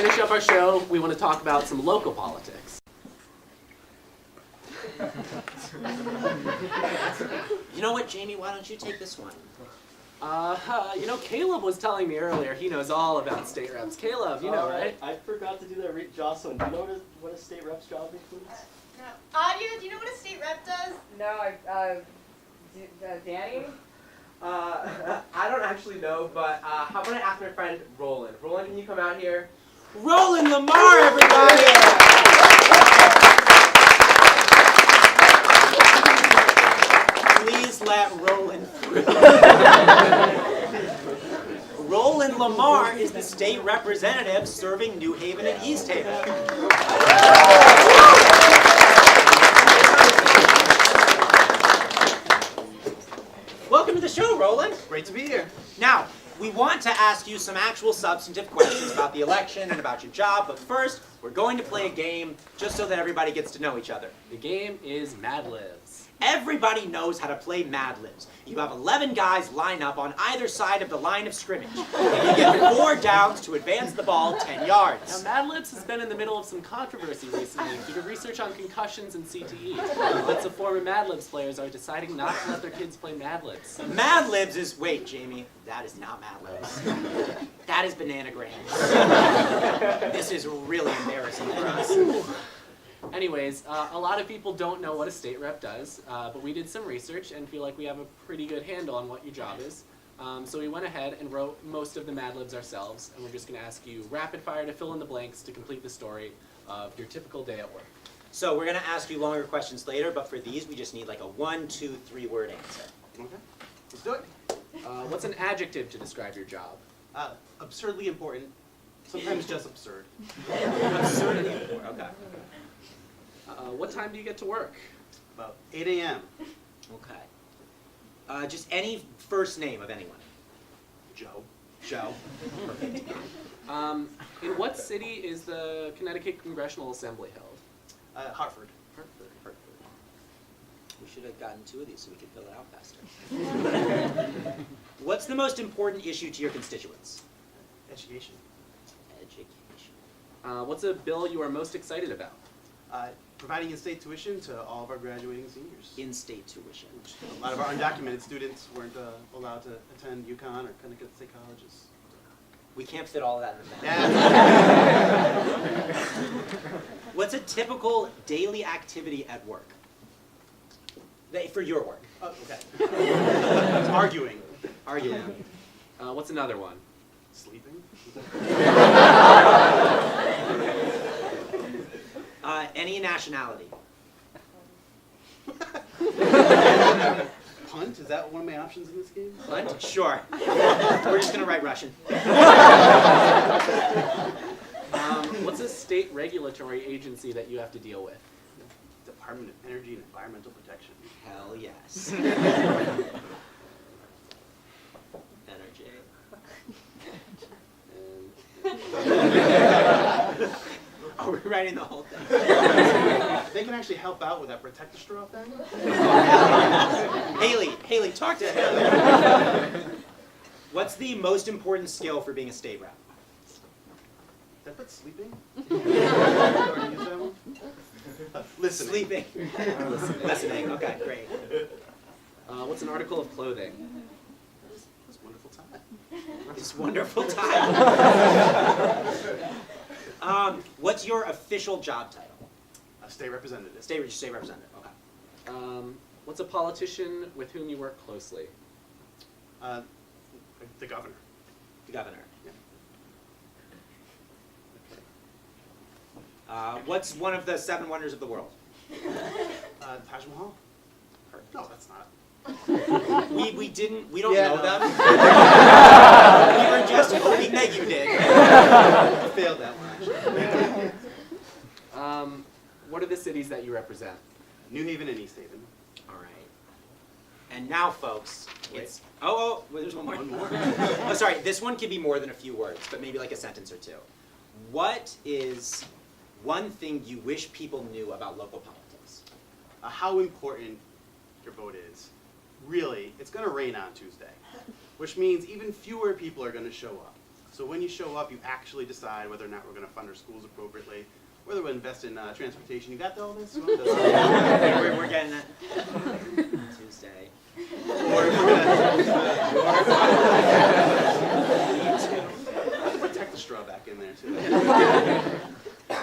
finish up our show, we want to talk about some local politics. You know what, Jamie? Why don't you take this one? Caleb was telling me earlier he knows all about state reps. Caleb, you know, right? I forgot to do that. Jocelyn, do you know what a state rep's job includes? No. Adia, do you know what a state rep does? No, Danny? I don't actually know, but how about I ask my friend Roland? Roland, can you come out here? Roland Lamar, everybody! Please let Roland through. Roland Lamar is the state representative serving New Haven and East Haven. Welcome to the show, Roland. Great to be here. Now, we want to ask you some actual substantive questions about the election and about your job, but first, we're going to play a game just so that everybody gets to know each other. The game is Mad Libs. Everybody knows how to play Mad Libs. You have 11 guys line up on either side of the line of scrimmage. And you get 4 downs to advance the ball 10 yards. Now, Mad Libs has been in the middle of some controversy recently due to research on concussions and CTE. Lots of former Mad Libs players are deciding not to let their kids play Mad Libs. Mad Libs is, wait, Jamie, that is not Mad Libs. That is Bananagrams. This is really embarrassing for us. Anyways, a lot of people don't know what a state rep does, but we did some research and feel like we have a pretty good handle on what your job is. So we went ahead and wrote most of the Mad Libs ourselves, and we're just going to ask you rapid fire to fill in the blanks to complete the story of your typical day at work. So we're going to ask you longer questions later, but for these we just need like a 1, 2, 3 word answer. Okay, let's do it. What's an adjective to describe your job? Absurdly important. Sometimes just absurd. Absurdly important, okay. What time do you get to work? About 8 a.m. Okay. Just any first name of anyone. Joe. Joe. In what city is the Connecticut Congressional Assembly held? Hartford. Hartford. We should have gotten 2 of these so we could fill it out faster. What's the most important issue to your constituents? Education. Education. What's a bill you are most excited about? Providing in-state tuition to all of our graduating seniors. In-state tuition. A lot of our undocumented students weren't allowed to attend UConn or Connecticut State Colleges. We can't fit all of that in the bag. What's a typical daily activity at work? For your work. Oh, okay. Arguing. Arguing. What's another one? Sleeping. Any nationality. Punt? Is that one of my options in this game? Punt? Sure. We're just going to write Russian. What's a state regulatory agency that you have to deal with? Department of Energy and Environmental Protection. Hell yes. Energy. Are we writing the whole thing? They can actually help out with that protector straw thing. Haley, talk to him. What's the most important skill for being a state rep? Did I put sleeping? Already used that one? Listening. Sleeping. Listening. Okay, great. What's an article of clothing? It's wonderful time. It's wonderful time. What's your official job title? State representative. State representative. Okay. What's a politician with whom you work closely? The governor. The governor. Yeah. What's one of the 7 wonders of the world? Taj Mahal. No, that's not. We don't Yeah, know no. them. We were just hoping that you did. I failed that one, actually. What are the cities that you represent? New Haven and East Haven. All right. And now, folks, it's... Oh, wait, there's one more. One more. Oh, sorry. This one can be more than a few words, but maybe like a sentence or 2. What is one thing you wish people knew about local politics? How important your vote is. Really, it's going to rain on Tuesday, which means even fewer people are going to show up. So when you show up, you actually decide whether or not we're going to fund our schools appropriately, whether we'll invest in transportation. You got all this? We're getting that. Tuesday. Or if we're gonna protect the straw back in there too.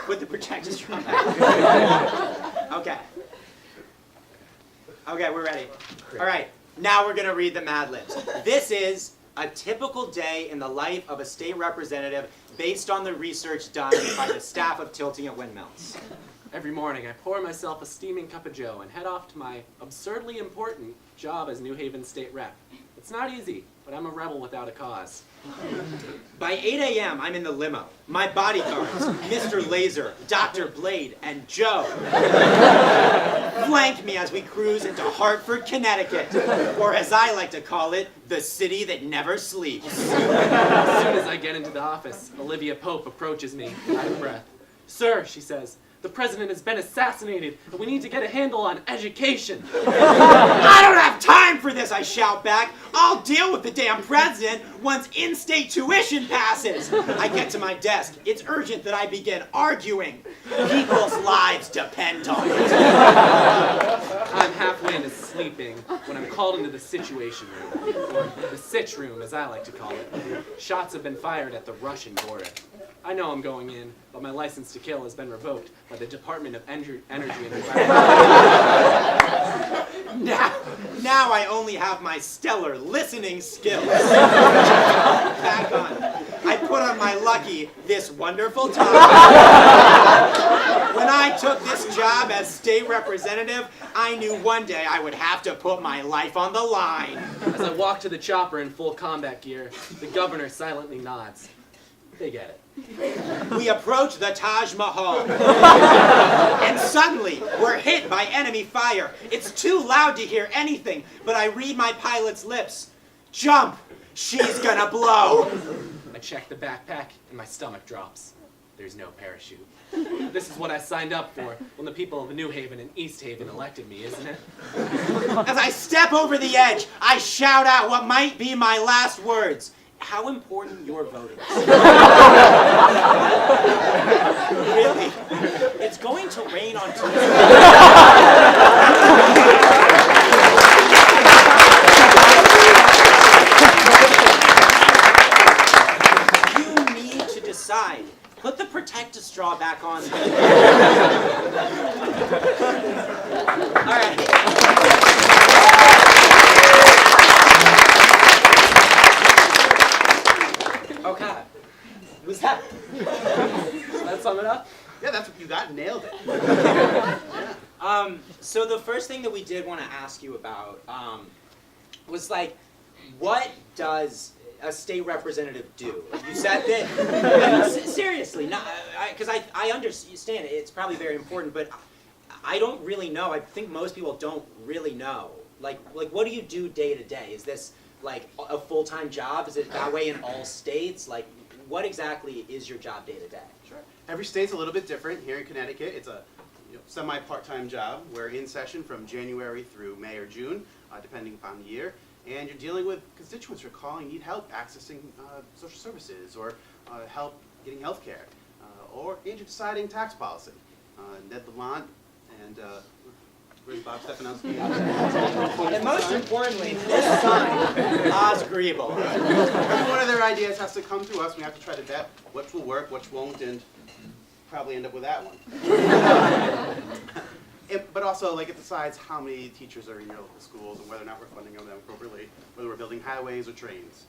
Put the protective straw back. Okay. Okay, we're ready. All right, now we're going to read the Mad Libs. This is a typical day in the life of a state representative based on the research done by the staff of Tilting at Windmills. Every morning, I pour myself a steaming cup of joe and head off to my absurdly important job as New Haven State Rep. It's not easy, but I'm a rebel without a cause. By 8 a.m., I'm in the limo. My bodyguards, Mr. Laser, Dr. Blade, and Joe, flank me as we cruise into Hartford, Connecticut, or as I like to call it, the city that never sleeps. As soon as I get into the office, Olivia Pope approaches me, out of breath. "Sir," she says, "the president has been assassinated, and we need to get a handle on education." I don't have time for this, I shout back. I'll deal with the damn president once in-state tuition passes. I get to my desk. It's urgent that I begin arguing. People's lives depend on it. I'm halfway into sleeping when I'm called into the situation room, or the sitch room as I like to call it. Shots have been fired at the Russian border. I know I'm going in, but my license to kill has been revoked by the Department of Energy and Environment. Now I only have my stellar listening skills. Back on. I put on my lucky, this wonderful tie. When I took this job as state representative, I knew one day I would have to put my life on the line. As I walk to the chopper in full combat gear, the governor silently nods. They get it. We approach the Taj Mahal. And suddenly, we're hit by enemy fire. It's too loud to hear anything, but I read my pilot's lips. Jump! She's gonna blow! I check the backpack, and my stomach drops. There's no parachute. This is what I signed up for when the people of New Haven and East Haven elected me, isn't it? As I step over the edge, I shout out what might be my last words. How important your vote is. Really? It's going to rain on Tuesday. You need to decide. Put the protective straw back on. All right. Okay. Was that? That sum it up? Yeah, that's what you got. Nailed it. So the first thing that we did want to ask you about was like, what does a state representative do? Like you said that, seriously, because I understand it's probably very important, but I don't really know. I think most people don't really know. Like what do you do day to day? Is this like a full-time job? Is it that way in all states? Like, what exactly is your job day to day? Sure. Every state's a little bit different. Here in Connecticut, it's a semi-part-time job. We're in session from January through May or June, depending upon the year. And you're dealing with constituents who are calling, need help accessing social services, or help getting health care, or you're deciding tax policy. Ned Lamont and where's Bob Stefanowski? And most importantly, this sign, Oz Griebel. Every one of their ideas has to come to us. We have to try to vet which will work, which won't, and probably end up with that one. But also, like, it decides how many teachers are in your local schools and whether or not we're funding them appropriately, whether we're building highways or trains.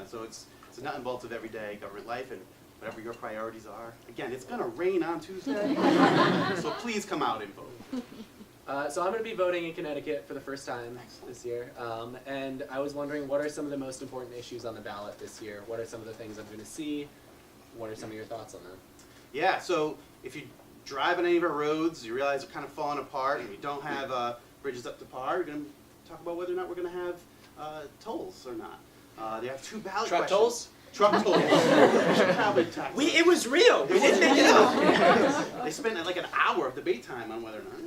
So it's a nut and bolts of everyday government life, and whatever your priorities are. Again, it's going to rain on Tuesday, so please come out and vote. So I'm going to be voting in Connecticut for the first time this year, and I was wondering, what are some of the most important issues on the ballot this year? What are some of the things I'm going to see? What are some of your thoughts on that? Yeah, so if you drive on any of our roads, you realize they're kind of falling apart, and we don't have bridges up to par, we're going to talk about whether or not we're going to have tolls or not. They have two ballot Truck questions. tolls? Truck tolls. Probably tax. It was real. We didn't make it up. They spent like an hour of debate time on whether or not.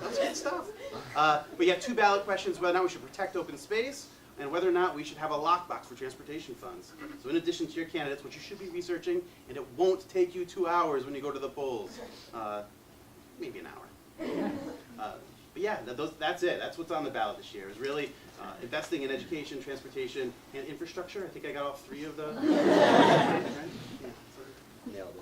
That's good stuff. But you have two ballot questions: whether or not we should protect open space, and whether or not we should have a lockbox for transportation funds. So in addition to your candidates, which you should be researching, and it won't take you 2 hours when you go to the polls, maybe an hour. But yeah, that's it. That's what's on the ballot this year, is really investing in education, transportation, and infrastructure. I think I got all 3 of the... Nailed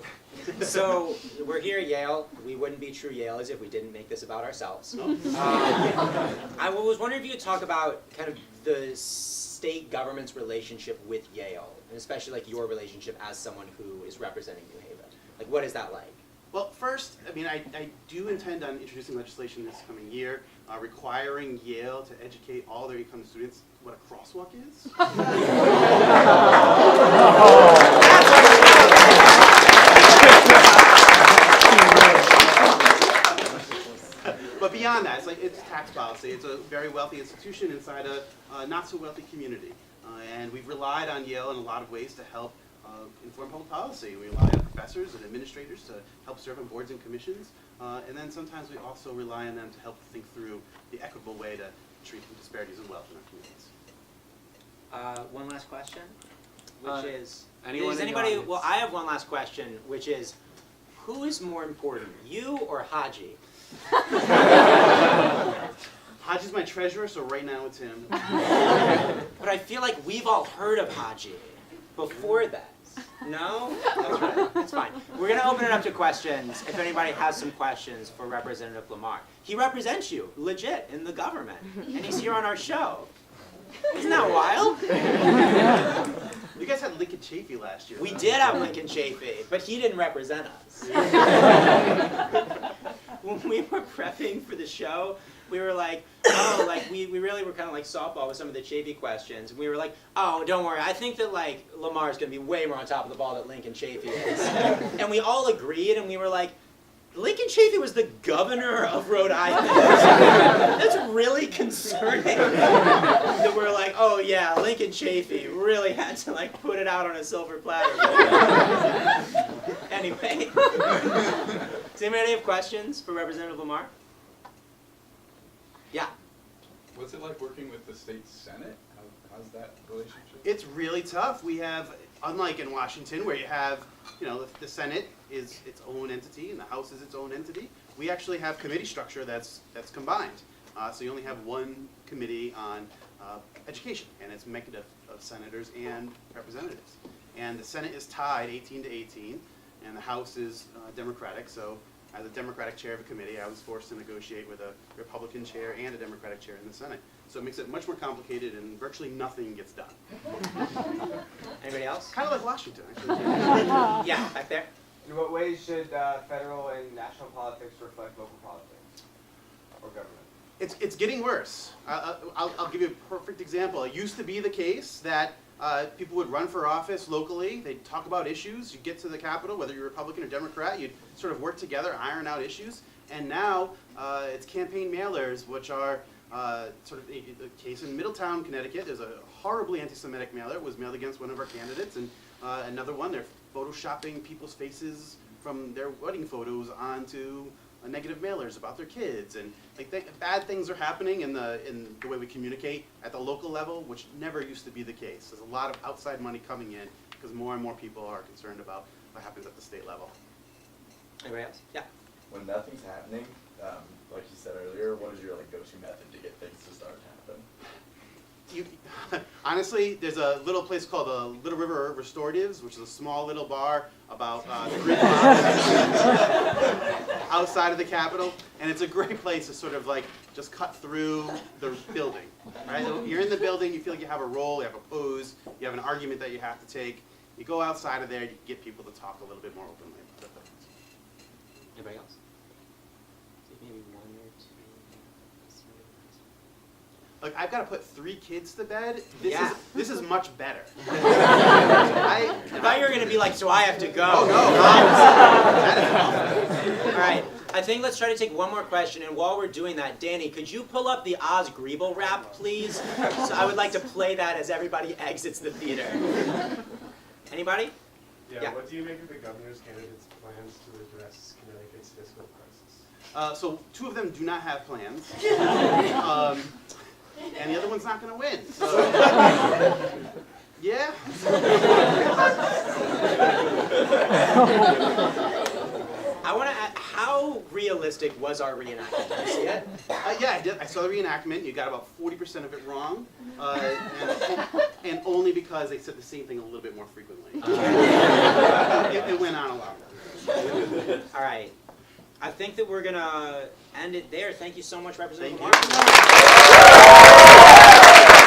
it. So we're here at Yale. We wouldn't be true Yale's if we didn't make this about ourselves. I was wondering if you could talk about kind of the state government's relationship with Yale, and especially like your relationship as someone who is representing New Haven. Like, what is that like? Well, first, I mean, I do intend on introducing legislation this coming year requiring Yale to educate all their incoming students what a crosswalk is. But beyond that, it's tax policy. It's a very wealthy institution inside a not so wealthy community. And we've relied on Yale in a lot of ways to help inform public policy. We rely on professors and administrators to help serve on boards and commissions. And then sometimes we also rely on them to help think through the equitable way to treat the disparities in wealth in our communities. One last question, which is anyone in the anybody? audience? Well, I have one last question, which is, who is more important, you or Haji? Haji's my treasurer, so right now it's him. But I feel like we've all heard of Haji before that. No? That's right. That's fine. We're going to open it up to questions if anybody has some questions for Representative Lamar. He represents you, legit, in the government. And he's here on our show. Isn't that wild? You guys had Lincoln Chafee last year. We though. did have Lincoln Chafee, but he didn't represent us. When we were prepping for the show, we were like, oh, like we really were kind of like softball with some of the Chafee questions. We were like, oh, don't worry, I think that like Lamar's gonna be way more on top of the ball than Lincoln Chafee is. And we all agreed, and we were like, Lincoln Chafee was the governor of Rhode Island. That's really concerning. That we're like, oh yeah, Lincoln Chafee really had to like put it out on a silver platter. Anyway, does anybody have questions for Representative Lamar? Yeah. What's it like working with the state senate? How's that relationship? It's really tough. We have, unlike in Washington, where you have, the Senate is its own entity and the House is its own entity. We actually have committee structure that's combined. So you only have one committee on education, and it's made of senators and representatives. And the Senate is tied 18-18, and the House is Democratic. So as a Democratic chair of a committee, I was forced to negotiate with a Republican chair and a Democratic chair in the Senate. So it makes it much more complicated, and virtually nothing gets done. Anybody else? Kind of like Washington, actually. Yeah, back there. In what ways should federal and national politics reflect local politics or government? It's getting worse. I'll give you a perfect example. It used to be the case that people would run for office locally. They'd talk about issues. You'd get to the Capitol, whether you're Republican or Democrat, you'd sort of work together, iron out issues. And now it's campaign mailers, which are sort of a case in Middletown, Connecticut. There's a horribly anti-Semitic mailer. It was mailed against one of our candidates. And another one, they're photoshopping people's faces from their wedding photos onto negative mailers about their kids, and bad things are happening in the way we communicate at the local level, which never used to be the case. There's a lot of outside money coming in because more and more people are concerned about what happens at the state level. Anybody else? Yeah. When nothing's happening, like you said earlier, what is your go-to method to get things to start to happen? Honestly, there's a little place called the Little River Restoratives, which is a small little bar about 3 blocks outside of the Capitol, and it's a great place to sort of just cut through the building. Right? So you're in the building, you feel like you have a role, you have a pose, you have an argument that you have to take. You go outside of there, you can get people to talk a little bit more openly about things. Anybody else? Maybe one or two. Look, I've got to put 3 kids to bed. This is much better. I thought you were going to be like, so I have to go. Oh, no. All right. I think let's try to take one more question. And while we're doing that, Danny, could you pull up the Oz Griebel rap, please? So I would like to play that as everybody exits the theater. Anybody? Yeah, Yeah. what do you make of the governor's candidate's plans to address Connecticut's fiscal crisis? So 2 of them do not have plans. and the other one's not going to win. So, yeah. I want to ask, how realistic was our reenactment? Did you see it? Yeah, I did. I saw the reenactment. You got about 40% of it wrong, and only because they said the same thing a little bit more frequently. It went on a lot more. All right. I think that we're going to end it there. Thank you so much, Representative Thank you. Martin.